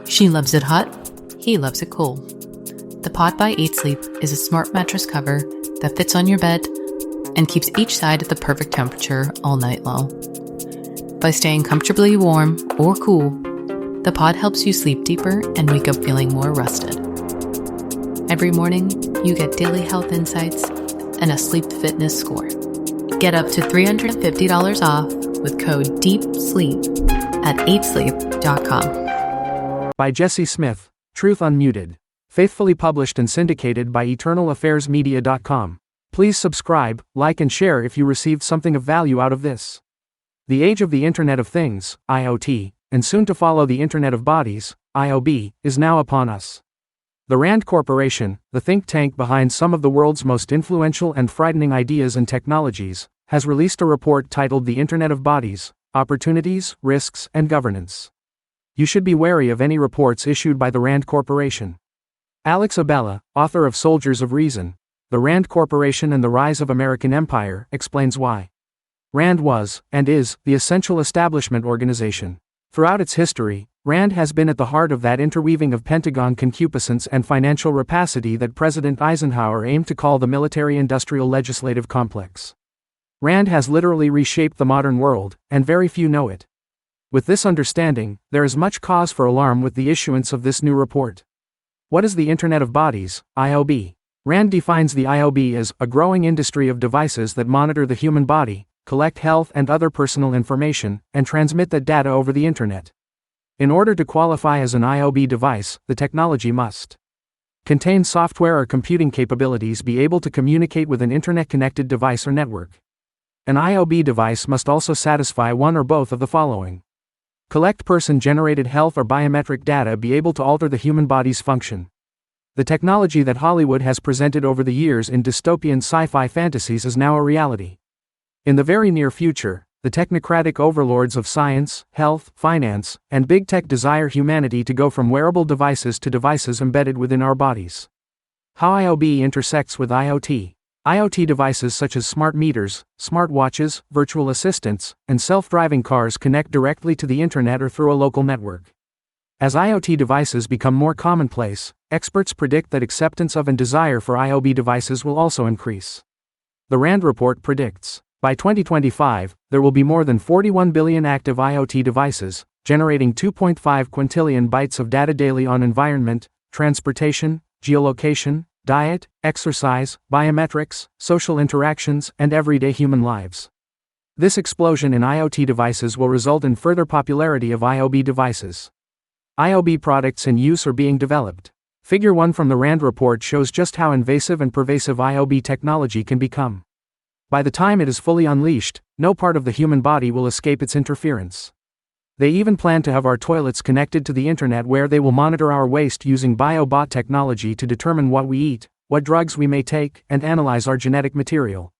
She loves it hot, he loves it cold. The Pod by 8 Sleep is a smart mattress cover that fits on your bed and keeps each side at the perfect temperature all night long. By staying comfortably warm or cool, the Pod helps you sleep deeper and wake up feeling more rested. Every morning, you get daily health insights and a sleep fitness score. Get up to $350 off with code DEEPSLEEP at 8sleep.com. By Jesse Smith, Truth Unmuted. Faithfully published and syndicated by EternalAffairsMedia.com. Please subscribe, like and share if you received something of value out of this. The age of the Internet of Things, IoT, and soon to follow the Internet of Bodies, IoB, is now upon us. The RAND Corporation, the think tank behind some of the world's most influential and frightening ideas and technologies, has released a report titled The Internet of Bodies: Opportunities, Risks, and Governance. You should be wary of any reports issued by the RAND Corporation. Alex Abella, author of Soldiers of Reason, The RAND Corporation and the Rise of American Empire, explains why. RAND was, and is, the essential establishment organization. Throughout its history, RAND has been at the heart of that interweaving of Pentagon concupiscence and financial rapacity that President Eisenhower aimed to call the military-industrial legislative complex. RAND has literally reshaped the modern world, and very few know it. With this understanding, there is much cause for alarm with the issuance of this new report. What is the Internet of Bodies, IoB? RAND defines the IoB as a growing industry of devices that monitor the human body, collect health and other personal information, and transmit that data over the Internet. In order to qualify as an IoB device, the technology must contain software or computing capabilities, be able to communicate with an Internet-connected device or network. An IoB device must also satisfy one or both of the following. Collect person-generated health or biometric data, be able to alter the human body's function. The technology that Hollywood has presented over the years in dystopian sci-fi fantasies is now a reality. In the very near future, the technocratic overlords of science, health, finance, and big tech desire humanity to go from wearable devices to devices embedded within our bodies. How IoB intersects with IoT. IoT devices such as smart meters, smartwatches, virtual assistants, and self-driving cars connect directly to the Internet or through a local network. As IoT devices become more commonplace, experts predict that acceptance of and desire for IoB devices will also increase. The RAND report predicts, by 2025, there will be more than 41 billion active IoT devices, generating 2.5 quintillion bytes of data daily on environment, transportation, geolocation, diet, exercise, biometrics, social interactions, and everyday human lives. This explosion in IoT devices will result in further popularity of IoB devices. IoB products in use are being developed. Figure 1 from the RAND report shows just how invasive and pervasive IoB technology can become. By the time it is fully unleashed, no part of the human body will escape its interference. They even plan to have our toilets connected to the Internet, where they will monitor our waste using biobot technology to determine what we eat, what drugs we may take, and analyze our genetic material.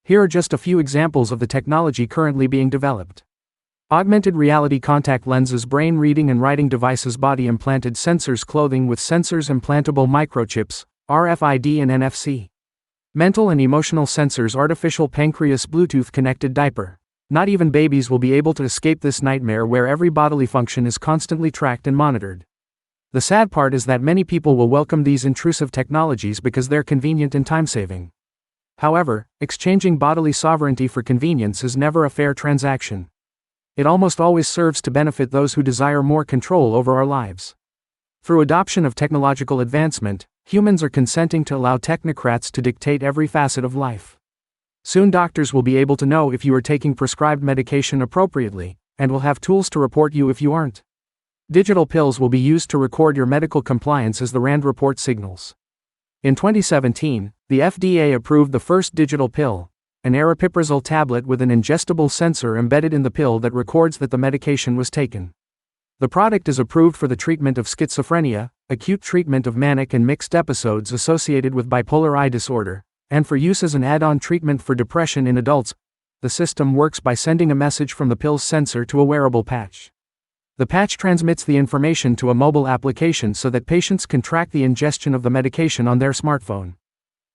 Here are just a few examples of the technology currently being developed. Augmented reality contact lenses, brain reading and writing devices, body implanted sensors, clothing with sensors, implantable microchips, RFID and NFC. Mental and emotional sensors, artificial pancreas, Bluetooth connected diaper. Not even babies will be able to escape this nightmare where every bodily function is constantly tracked and monitored. The sad part is that many people will welcome these intrusive technologies because they're convenient and time-saving. However, exchanging bodily sovereignty for convenience is never a fair transaction. It almost always serves to benefit those who desire more control over our lives. Through adoption of technological advancement, humans are consenting to allow technocrats to dictate every facet of life. Soon doctors will be able to know if you are taking prescribed medication appropriately, and will have tools to report you if you aren't. Digital pills will be used to record your medical compliance, as the RAND report signals. In 2017, the FDA approved the first digital pill, an aripiprazole tablet with an ingestible sensor embedded in the pill that records that the medication was taken. The product is approved for the treatment of schizophrenia, acute treatment of manic and mixed episodes associated with bipolar I disorder, and for use as an add-on treatment for depression in adults. The system works by sending a message from the pill's sensor to a wearable patch. The patch transmits the information to a mobile application so that patients can track the ingestion of the medication on their smartphone.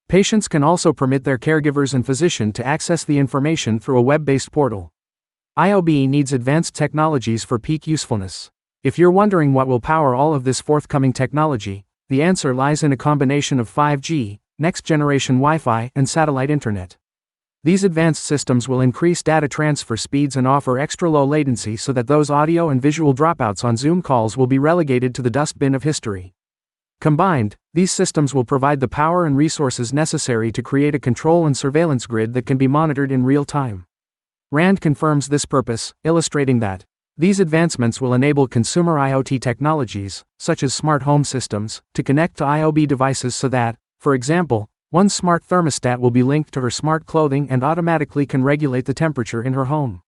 Patients can also permit their caregivers and physician to access the information through a web-based portal. IoB needs advanced technologies for peak usefulness. If you're wondering what will power all of this forthcoming technology, the answer lies in a combination of 5G, next-generation Wi-Fi, and satellite internet. These advanced systems will increase data transfer speeds and offer extra low latency so that those audio and visual dropouts on Zoom calls will be relegated to the dustbin of history. Combined, these systems will provide the power and resources necessary to create a control and surveillance grid that can be monitored in real time. Rand confirms this purpose, illustrating that these advancements will enable consumer IoT technologies, such as smart home systems, to connect to IoB devices so that, for example, one smart thermostat will be linked to her smart clothing and automatically can regulate the temperature in her home.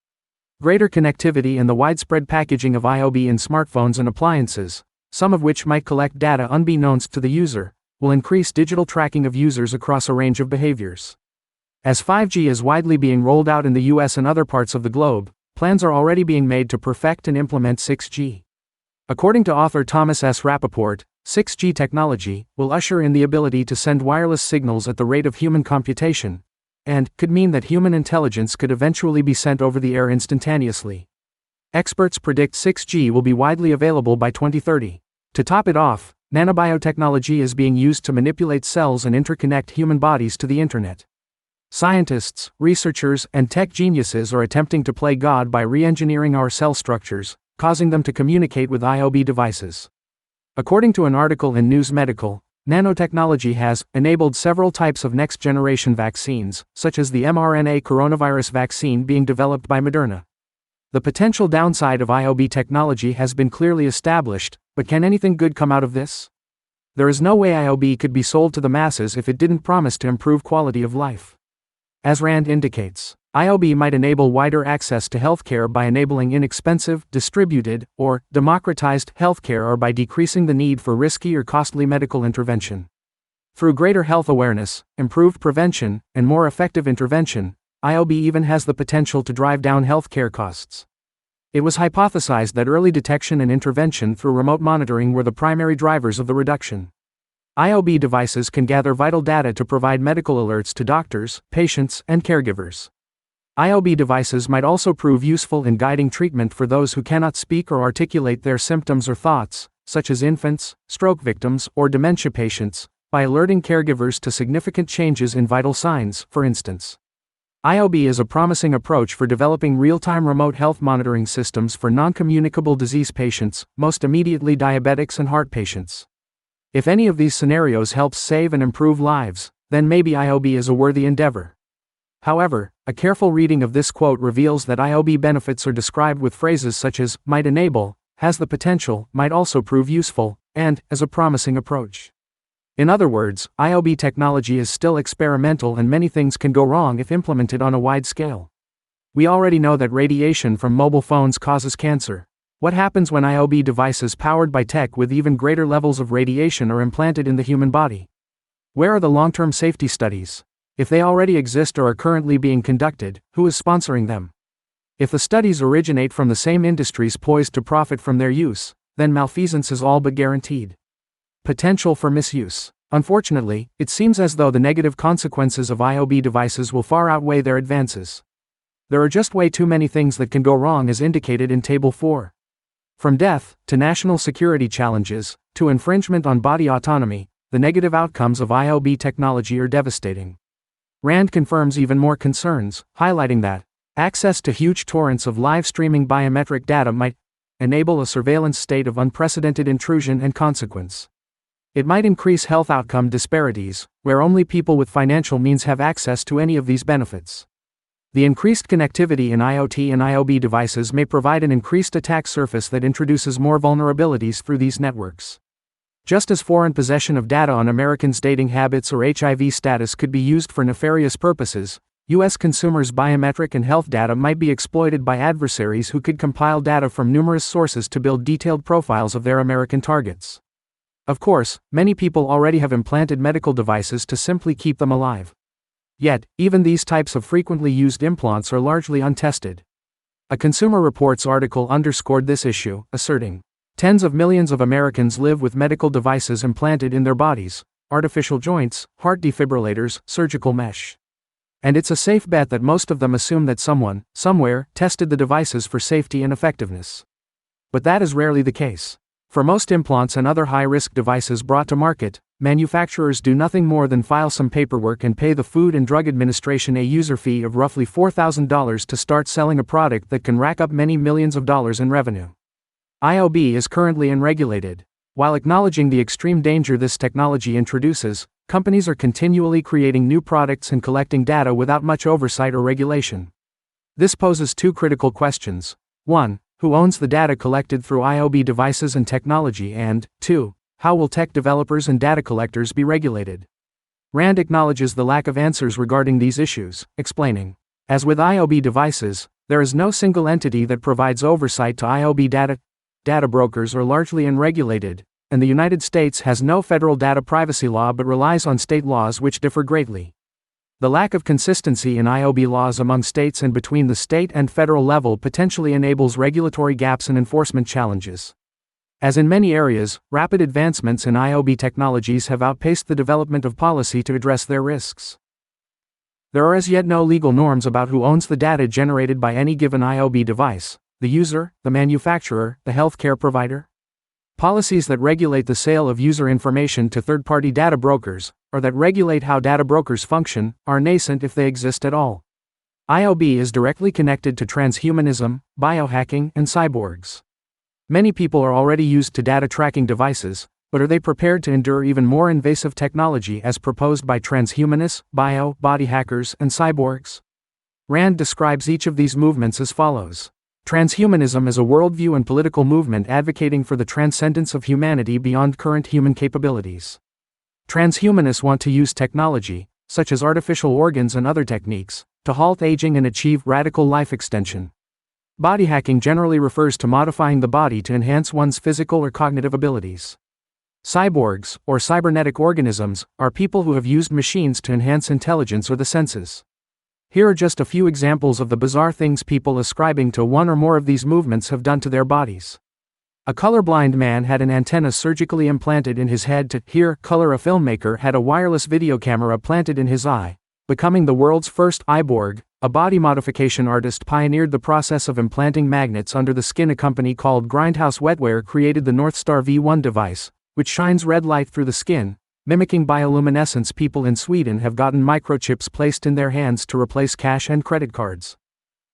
Greater connectivity and the widespread packaging of IoB in smartphones and appliances, some of which might collect data unbeknownst to the user, will increase digital tracking of users across a range of behaviors. As 5G is widely being rolled out in the US and other parts of the globe, plans are already being made to perfect and implement 6G. According to author Thomas S. Rappaport, 6G technology will usher in the ability to send wireless signals at the rate of human computation, and could mean that human intelligence could eventually be sent over the air instantaneously. Experts predict 6G will be widely available by 2030. To top it off, nanobiotechnology is being used to manipulate cells and interconnect human bodies to the internet. Scientists, researchers, and tech geniuses are attempting to play God by re-engineering our cell structures, causing them to communicate with IoB devices. According to an article in News Medical, nanotechnology has enabled several types of next-generation vaccines, such as the mRNA coronavirus vaccine being developed by Moderna. The potential downside of IoB technology has been clearly established, but can anything good come out of this? There is no way IoB could be sold to the masses if it didn't promise to improve quality of life. As Rand indicates, IoB might enable wider access to healthcare by enabling inexpensive, distributed, or democratized healthcare or by decreasing the need for risky or costly medical intervention. Through greater health awareness, improved prevention, and more effective intervention, IoB even has the potential to drive down healthcare costs. It was hypothesized that early detection and intervention through remote monitoring were the primary drivers of the reduction. IoB devices can gather vital data to provide medical alerts to doctors, patients, and caregivers. IoB devices might also prove useful in guiding treatment for those who cannot speak or articulate their symptoms or thoughts, such as infants, stroke victims, or dementia patients, by alerting caregivers to significant changes in vital signs, for instance. IoB is a promising approach for developing real-time remote health monitoring systems for non-communicable disease patients, most immediately diabetics and heart patients. If any of these scenarios helps save and improve lives, then maybe IoB is a worthy endeavor. However, a careful reading of this quote reveals that IoB benefits are described with phrases such as, might enable, has the potential, might also prove useful, and, as a promising approach. In other words, IoB technology is still experimental and many things can go wrong if implemented on a wide scale. We already know that radiation from mobile phones causes cancer. What happens when IoB devices powered by tech with even greater levels of radiation are implanted in the human body? Where are the long-term safety studies? If they already exist or are currently being conducted, who is sponsoring them? If the studies originate from the same industries poised to profit from their use, then malfeasance is all but guaranteed. Potential for misuse. Unfortunately, it seems as though the negative consequences of IoB devices will far outweigh their advances. There are just way too many things that can go wrong as indicated in Table 4. From death, to national security challenges, to infringement on body autonomy, the negative outcomes of IoB technology are devastating. Rand confirms even more concerns, highlighting that access to huge torrents of live streaming biometric data might enable a surveillance state of unprecedented intrusion and consequence. It might increase health outcome disparities, where only people with financial means have access to any of these benefits. The increased connectivity in IoT and IoB devices may provide an increased attack surface that introduces more vulnerabilities through these networks. Just as foreign possession of data on Americans' dating habits or HIV status could be used for nefarious purposes, U.S. consumers' biometric and health data might be exploited by adversaries who could compile data from numerous sources to build detailed profiles of their American targets. Of course, many people already have implanted medical devices to simply keep them alive. Yet, even these types of frequently used implants are largely untested. A Consumer Reports article underscored this issue, asserting, tens of millions of Americans live with medical devices implanted in their bodies, artificial joints, heart defibrillators, surgical mesh. And it's a safe bet that most of them assume that someone, somewhere, tested the devices for safety and effectiveness. But that is rarely the case. For most implants and other high-risk devices brought to market, manufacturers do nothing more than file some paperwork and pay the Food and Drug Administration a user fee of roughly $4,000 to start selling a product that can rack up many millions of dollars in revenue. IoB is currently unregulated. While acknowledging the extreme danger this technology introduces, companies are continually creating new products and collecting data without much oversight or regulation. This poses two critical questions. 1. Who owns the data collected through IoB devices and technology, and 2. How will tech developers and data collectors be regulated? Rand acknowledges the lack of answers regarding these issues, explaining, as with IoB devices, there is no single entity that provides oversight to IoB data. Data brokers are largely unregulated, and the United States has no federal data privacy law but relies on state laws which differ greatly. The lack of consistency in IoB laws among states and between the state and federal level potentially enables regulatory gaps and enforcement challenges. As in many areas, rapid advancements in IoB technologies have outpaced the development of policy to address their risks. There are as yet no legal norms about who owns the data generated by any given IoB device: the user, the manufacturer, the healthcare provider. Policies that regulate the sale of user information to third-party data brokers, or that regulate how data brokers function, are nascent if they exist at all. IoB is directly connected to transhumanism, biohacking, and cyborgs. Many people are already used to data tracking devices, but are they prepared to endure even more invasive technology as proposed by transhumanists, body hackers, and cyborgs? Rand describes each of these movements as follows. Transhumanism is a worldview and political movement advocating for the transcendence of humanity beyond current human capabilities. Transhumanists want to use technology, such as artificial organs and other techniques, to halt aging and achieve radical life extension. Body hacking generally refers to modifying the body to enhance one's physical or cognitive abilities. Cyborgs, or cybernetic organisms, are people who have used machines to enhance intelligence or the senses. Here are just a few examples of the bizarre things people ascribing to one or more of these movements have done to their bodies. A colorblind man had an antenna surgically implanted in his head to hear color. A filmmaker had a wireless video camera planted in his eye, becoming the world's first eyeborg. A body modification artist pioneered the process of implanting magnets under the skin. A company called Grindhouse Wetware created the Northstar V1 device, which shines red light through the skin, mimicking bioluminescence. People in Sweden have gotten microchips placed in their hands to replace cash and credit cards.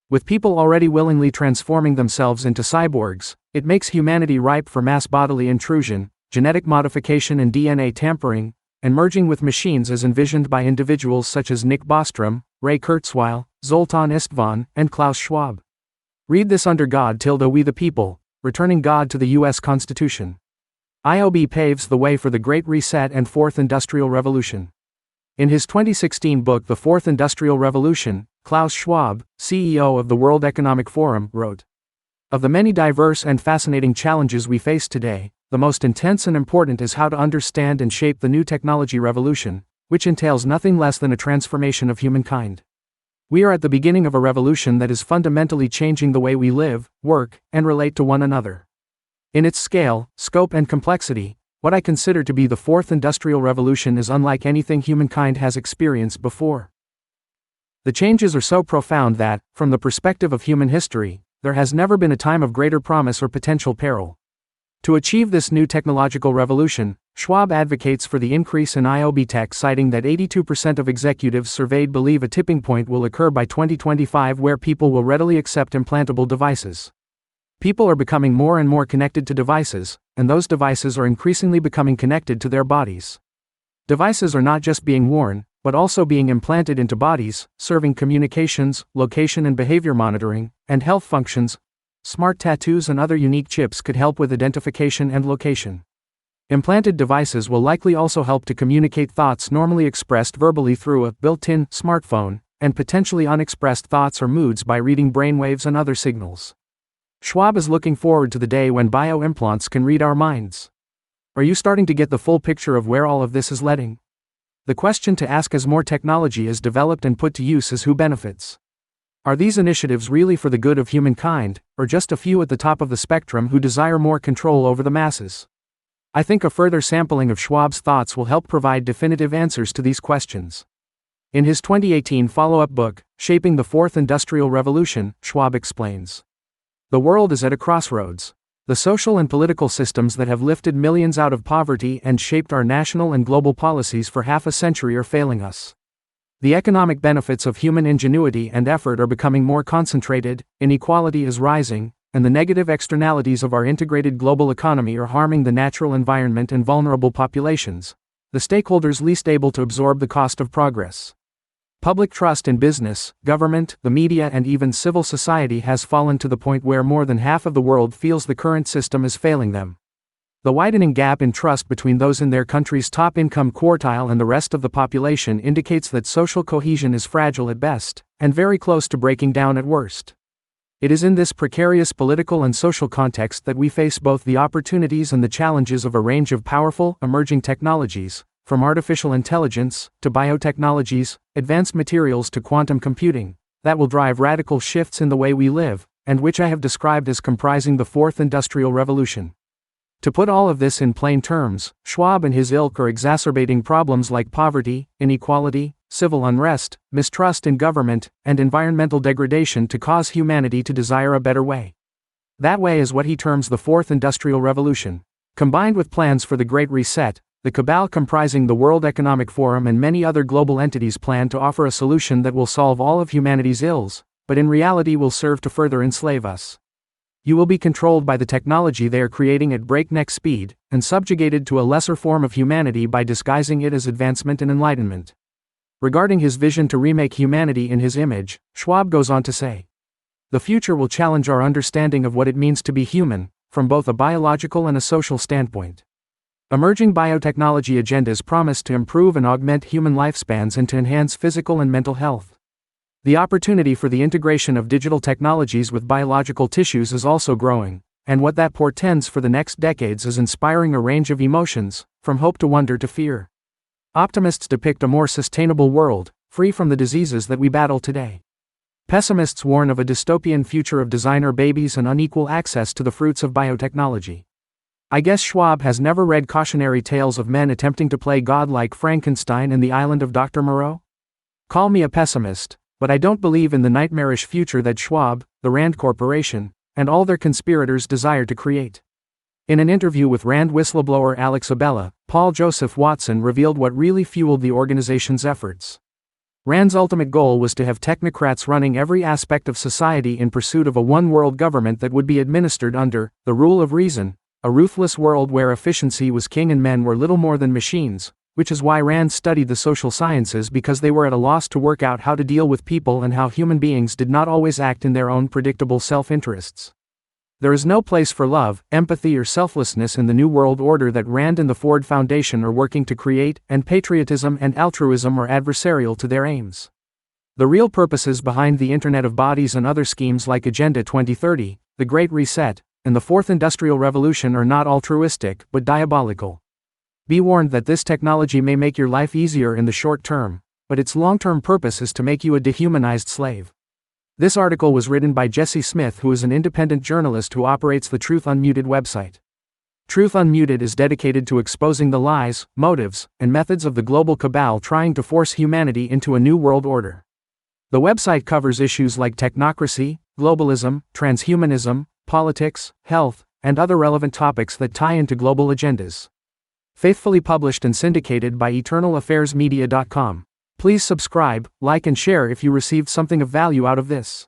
With people already willingly transforming themselves into cyborgs, it makes humanity ripe for mass bodily intrusion, genetic modification and DNA tampering, and merging with machines as envisioned by individuals such as Nick Bostrom, Ray Kurzweil, Zoltan Istvan, and Klaus Schwab. Read this under God -- We the People, returning God to the U.S. Constitution. IoB paves the way for the Great Reset and Fourth Industrial Revolution. In his 2016 book The Fourth Industrial Revolution, Klaus Schwab, CEO of the World Economic Forum, wrote, "Of the many diverse and fascinating challenges we face today, the most intense and important is how to understand and shape the new technology revolution, which entails nothing less than a transformation of humankind. We are at the beginning of a revolution that is fundamentally changing the way we live, work, and relate to one another. In its scale, scope, and complexity, what I consider to be the Fourth Industrial Revolution is unlike anything humankind has experienced before. The changes are so profound that, from the perspective of human history, there has never been a time of greater promise or potential peril. To achieve this new technological revolution, Schwab advocates for the increase in IoB tech, citing that 82% of executives surveyed believe a tipping point will occur by 2025 where people will readily accept implantable devices. People are becoming more and more connected to devices, and those devices are increasingly becoming connected to their bodies. Devices are not just being worn, but also being implanted into bodies, serving communications, location and behavior monitoring, and health functions. Smart tattoos and other unique chips could help with identification and location. Implanted devices will likely also help to communicate thoughts normally expressed verbally through a built-in smartphone, and potentially unexpressed thoughts or moods by reading brainwaves and other signals. Schwab is looking forward to the day when bioimplants can read our minds. Are you starting to get the full picture of where all of this is leading? The question to ask as more technology is developed and put to use is who benefits. Are these initiatives really for the good of humankind, or just a few at the top of the spectrum who desire more control over the masses? I think a further sampling of Schwab's thoughts will help provide definitive answers to these questions. In his 2018 follow-up book, Shaping the Fourth Industrial Revolution, Schwab explains, "The world is at a crossroads. The social and political systems that have lifted millions out of poverty and shaped our national and global policies for half a century are failing us. The economic benefits of human ingenuity and effort are becoming more concentrated, inequality is rising, and the negative externalities of our integrated global economy are harming the natural environment and vulnerable populations, the stakeholders least able to absorb the cost of progress. Public trust in business, government, the media, and even civil society has fallen to the point where more than half of the world feels the current system is failing them. The widening gap in trust between those in their country's top income quartile and the rest of the population indicates that social cohesion is fragile at best, and very close to breaking down at worst. It is in this precarious political and social context that we face both the opportunities and the challenges of a range of powerful, emerging technologies, from artificial intelligence, to biotechnologies, advanced materials to quantum computing, that will drive radical shifts in the way we live, and which I have described as comprising the Fourth Industrial Revolution. To put all of this in plain terms, Schwab and his ilk are exacerbating problems like poverty, inequality, civil unrest, mistrust in government, and environmental degradation to cause humanity to desire a better way. That way is what he terms the Fourth Industrial Revolution. Combined with plans for the Great Reset, the cabal comprising the World Economic Forum and many other global entities plan to offer a solution that will solve all of humanity's ills, but in reality will serve to further enslave us. You will be controlled by the technology they are creating at breakneck speed, and subjugated to a lesser form of humanity by disguising it as advancement and enlightenment. Regarding his vision to remake humanity in his image, Schwab goes on to say, "The future will challenge our understanding of what it means to be human, from both a biological and a social standpoint. Emerging biotechnology agendas promise to improve and augment human lifespans and to enhance physical and mental health. The opportunity for the integration of digital technologies with biological tissues is also growing, and what that portends for the next decades is inspiring a range of emotions, from hope to wonder to fear. Optimists depict a more sustainable world, free from the diseases that we battle today. Pessimists warn of a dystopian future of designer babies and unequal access to the fruits of biotechnology. I guess Schwab has never read cautionary tales of men attempting to play God like Frankenstein and the Island of Dr. Moreau? Call me a pessimist, but I don't believe in the nightmarish future that Schwab, the Rand Corporation, and all their conspirators desire to create." In an interview with Rand whistleblower Alex Abella, Paul Joseph Watson revealed what really fueled the organization's efforts. Rand's ultimate goal was to have technocrats running every aspect of society in pursuit of a one-world government that would be administered under the rule of reason, a ruthless world where efficiency was king and men were little more than machines, which is why Rand studied the social sciences, because they were at a loss to work out how to deal with people and how human beings did not always act in their own predictable self-interests. There is no place for love, empathy, or selflessness in the New World Order that Rand and the Ford Foundation are working to create, and patriotism and altruism are adversarial to their aims. The real purposes behind the Internet of Bodies and other schemes like Agenda 2030, the Great Reset, and the Fourth Industrial Revolution are not altruistic, but diabolical. Be warned that this technology may make your life easier in the short term, but its long-term purpose is to make you a dehumanized slave. This article was written by Jesse Smith, who is an independent journalist who operates the Truth Unmuted website. Truth Unmuted is dedicated to exposing the lies, motives, and methods of the global cabal trying to force humanity into a new world order. The website covers issues like technocracy, globalism, transhumanism, politics, health, and other relevant topics that tie into global agendas. Faithfully published and syndicated by EternalAffairsMedia.com. Please subscribe, like, and share if you received something of value out of this.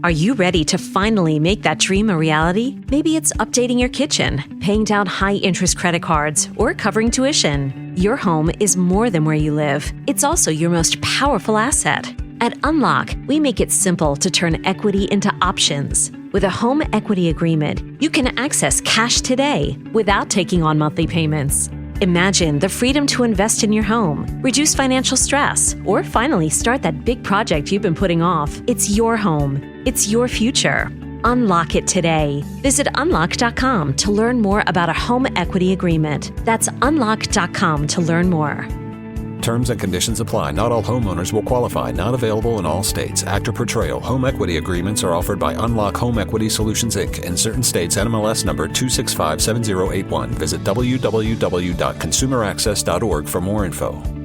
Are you ready to finally make that dream a reality? Maybe it's updating your kitchen, paying down high-interest credit cards, or covering tuition. Your home is more than where you live. It's also your most powerful asset. At Unlock, we make it simple to turn equity into options. With a home equity agreement, you can access cash today without taking on monthly payments. Imagine the freedom to invest in your home, reduce financial stress, or finally start that big project you've been putting off. It's your home. It's your future. Unlock it today. Visit unlock.com to learn more about a home equity agreement. That's unlock.com to learn more. Terms and conditions apply. Not all homeowners will qualify. Not available in all states. Actor Portrayal. Home equity agreements are offered by Unlock Home Equity Solutions, Inc. In certain states, NMLS number 2657081. Visit www.consumeraccess.org for more info.